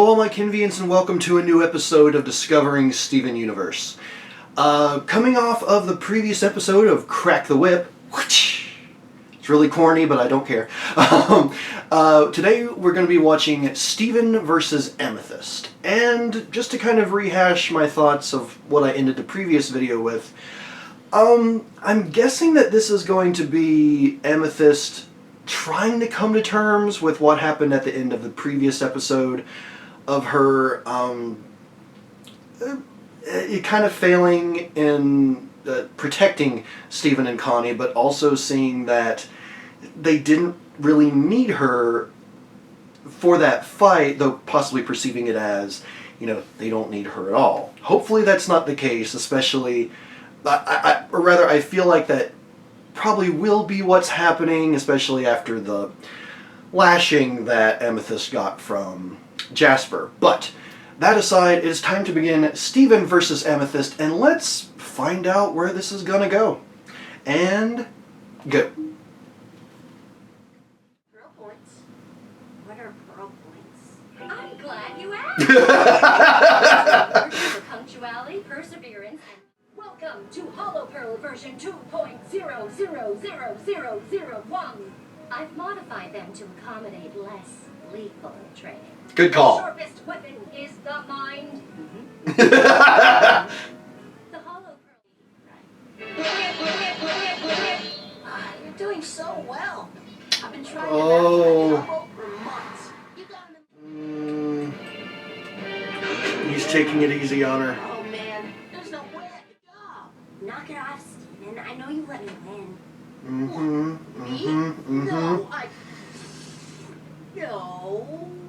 Hello all my Kenvians and welcome to a new episode of Discovering Steven Universe. Coming off of the previous episode of Crack the Whip, it's really corny but I don't care. Today we're going to be watching Steven versus Amethyst. And just to kind of rehash my thoughts of what I ended the previous video with, I'm guessing that this is going to be Amethyst trying to come to terms with what happened at the end of the previous episode of her kind of failing in protecting Steven and Connie, but also seeing that they didn't really need her for that fight, though possibly perceiving it as, you know, they don't need her at all. Hopefully that's not the case, especially, or rather I feel like that probably will be what's happening, especially after the lashing that Amethyst got from Jasper. But that aside, it is time to begin Steven versus Amethyst, and let's find out where this is gonna go. And go. Pearl points? What are pearl points? I'm glad you asked. For punctuality, perseverance, and welcome to Hollow Pearl version 2.0000001. I've modified them to accommodate less lethal training. Good call. The sharpest weapon is the mind. The Hollow Pearl. You're doing so well. I've been trying to master that for months. You got He's taking it easy on her. Oh man, there's no way I could go. Knock it off, Steven. I know you let me win. No.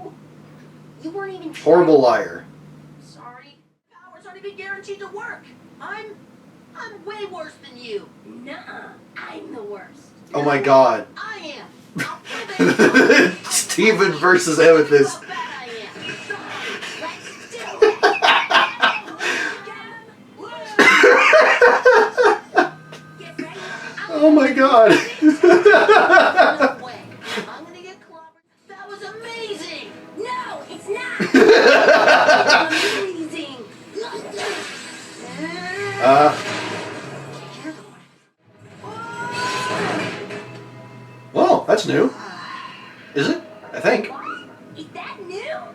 You weren't even trying. Horrible liar. Sorry. Powers aren't even guaranteed to work. I'm way worse than you. Nuh-uh. I'm the worst. Oh my god. I am. I'll prove it. Steven versus Amethyst. How bad I am. Let's do it. Get ready. Oh my god. No way. I'm gonna get clobbered. That was amazing. No, it's not. Amazing. Well, that's new. Is it? I think. Is that new? I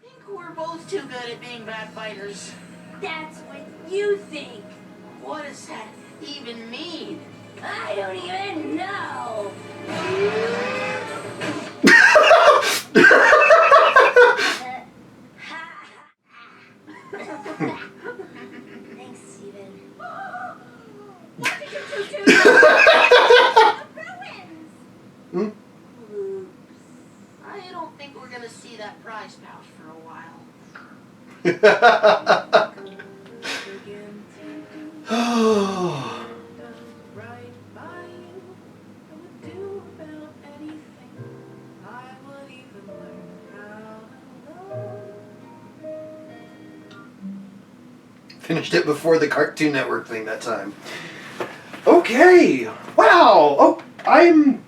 think we're both too good at being bad fighters. That's what you think. What does that even mean? I don't even know. Thanks, Steven. What did you do? The ruins. Hmm? Oops. I don't think we're gonna see that prize pouch for a while. Finished it before the Cartoon Network thing that time. Okay. Wow. Oh, I'm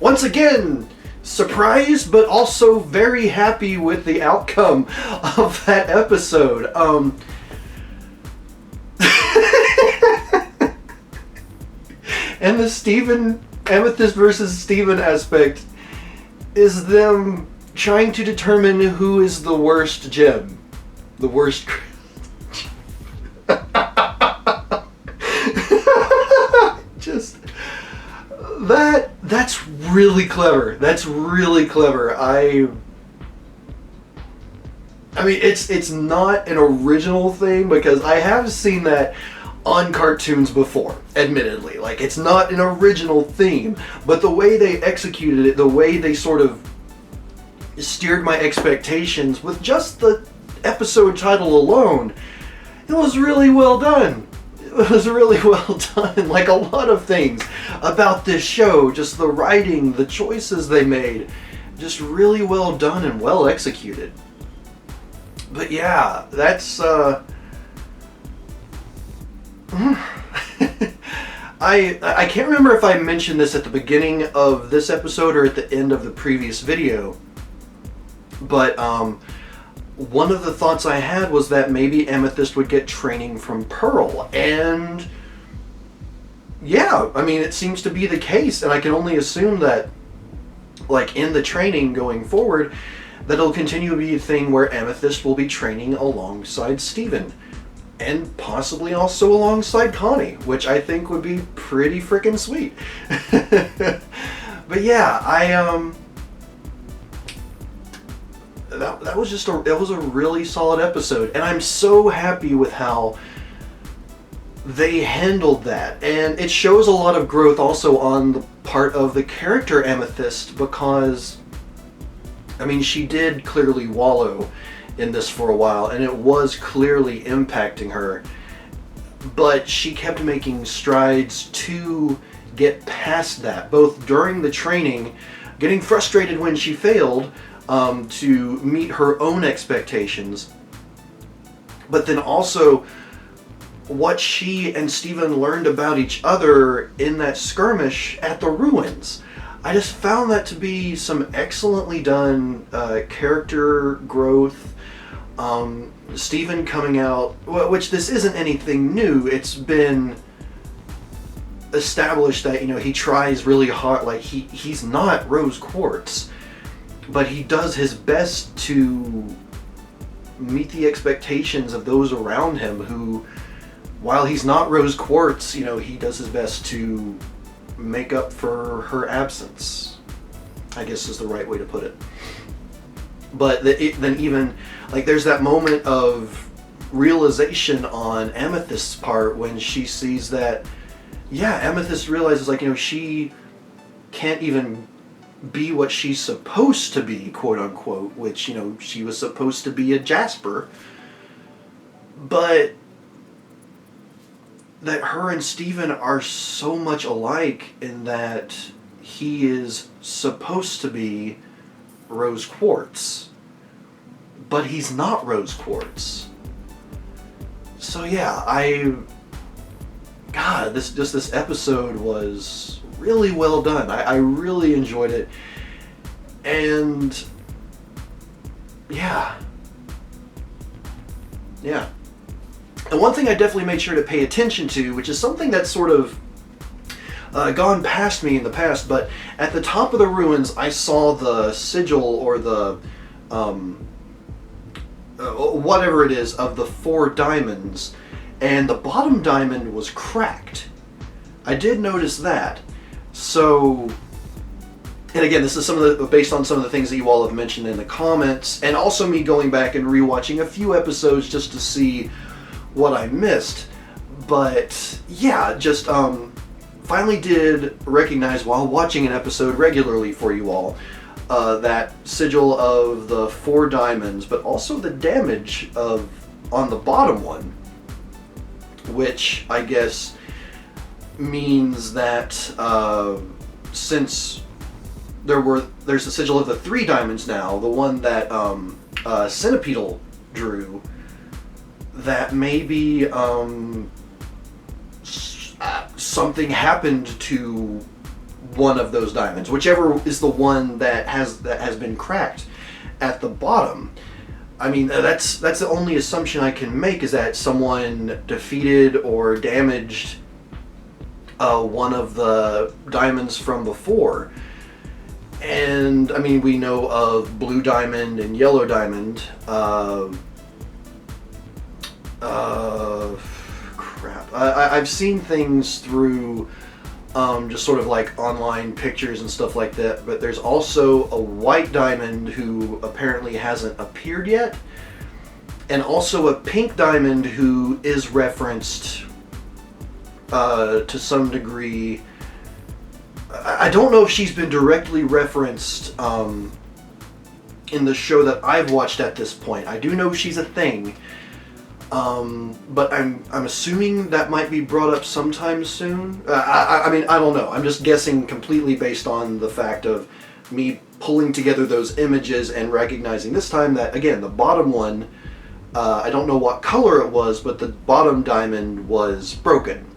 once again surprised, but also very happy with the outcome of that episode. And the Amethyst versus Steven aspect is them trying to determine who is the worst gem. The worst. Just that's really clever. That's really clever. I mean, it's not an original thing because I have seen that on cartoons before, admittedly. Like, it's not an original theme, but the way they executed it, the way they sort of steered my expectations with just the episode title alone, it was really well done. It was really well done. Like a lot of things about this show, just the writing, the choices they made, just really well done and well executed. But yeah, that's I can't remember if I mentioned this at the beginning of this episode or at the end of the previous video, But one of the thoughts I had was that maybe Amethyst would get training from Pearl, and yeah, I mean, it seems to be the case, and I can only assume that, like, in the training going forward, that it'll continue to be a thing where Amethyst will be training alongside Steven, and possibly also alongside Connie, which I think would be pretty freaking sweet. But yeah, that was just it was a really solid episode, and I'm so happy with how they handled that, and it shows a lot of growth also on the part of the character Amethyst, because I mean, she did clearly wallow in this for a while, and it was clearly impacting her, but she kept making strides to get past that, both during the training, getting frustrated when she failed to meet her own expectations, but then also what she and Steven learned about each other in that skirmish at the ruins. I just found that to be some excellently done character growth. Steven coming out, which this isn't anything new, it's been established that, you know, he tries really hard, like he's not Rose Quartz, but he does his best to meet the expectations of those around him who, while he's not Rose Quartz, you know, he does his best to make up for her absence, I guess is the right way to put it. But then even, like, there's that moment of realization on Amethyst's part when she sees that, yeah, Amethyst realizes, like, you know, she can't even be what she's supposed to be, quote unquote, which, you know, she was supposed to be a Jasper, but that her and Steven are so much alike in that he is supposed to be Rose Quartz, but he's not Rose Quartz. So yeah, God, this episode was really well done. I really enjoyed it, and yeah. And one thing I definitely made sure to pay attention to, which is something that's sort of gone past me in the past, but at the top of the ruins I saw the sigil, or the whatever it is, of the 4 diamonds, and the bottom diamond was cracked. I did notice that. So, and again, this is based on some of the things that you all have mentioned in the comments, and also me going back and rewatching a few episodes just to see what I missed. But yeah, just finally did recognize while watching an episode regularly for you all that sigil of the 4 diamonds, but also the damage on the bottom one, which I guess means that since there's the sigil of the 3 diamonds now, the one that Centipedal drew, that maybe something happened to one of those diamonds, whichever is the one that has been cracked at the bottom. I mean, that's the only assumption I can make, is that someone defeated or damaged one of the diamonds from before. And I mean, we know of Blue Diamond and Yellow Diamond. Crap. I've seen things through just sort of like online pictures and stuff like that, but there's also a White Diamond who apparently hasn't appeared yet, and also a Pink Diamond who is referenced to some degree. I don't know if she's been directly referenced in the show that I've watched at this point. I do know she's a thing, but I'm assuming that might be brought up sometime soon. I mean, I don't know. I'm just guessing completely based on the fact of me pulling together those images and recognizing this time that, again, the bottom one, I don't know what color it was, but the bottom diamond was broken.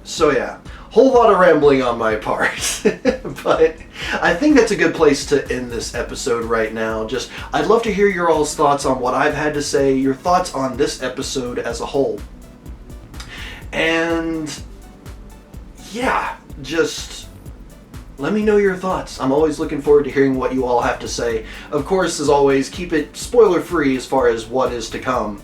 So yeah, whole lot of rambling on my part. But I think that's a good place to end this episode right now. I'd love to hear your all's thoughts on what I've had to say, your thoughts on this episode as a whole. And yeah, just let me know your thoughts. I'm always looking forward to hearing what you all have to say. Of course, as always, keep it spoiler-free as far as what is to come.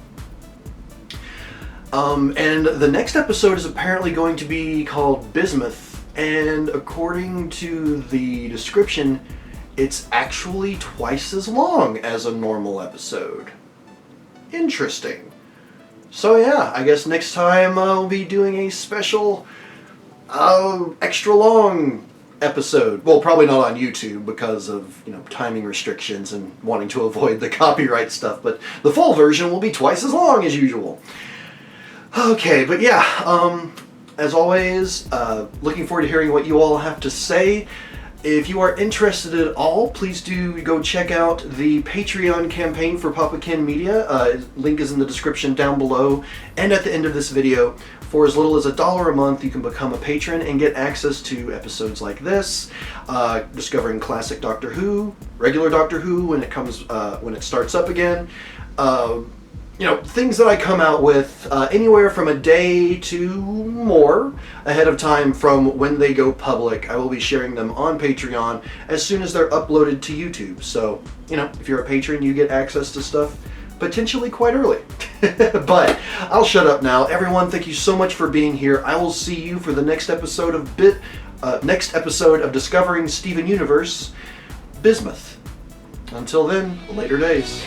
And the next episode is apparently going to be called Bismuth, and according to the description, it's actually twice as long as a normal episode. Interesting. So yeah, I guess next time I'll be doing a special, extra long episode. Well, probably not on YouTube because of, timing restrictions and wanting to avoid the copyright stuff, but the full version will be twice as long as usual. Okay, but yeah, as always, looking forward to hearing what you all have to say. If you are interested at all, please do go check out the Patreon campaign for PapaKennMedia. Link is in the description down below and at the end of this video. For as little as $1 a month, you can become a patron and get access to episodes like this, discovering classic Doctor Who, regular Doctor Who when it starts up again. Things that I come out with anywhere from a day to more ahead of time from when they go public. I will be sharing them on Patreon as soon as they're uploaded to YouTube. So, if you're a patron, you get access to stuff potentially quite early. But I'll shut up now. Everyone, thank you so much for being here. I will see you for the next episode of Discovering Steven Universe, Bismuth. Until then, later days.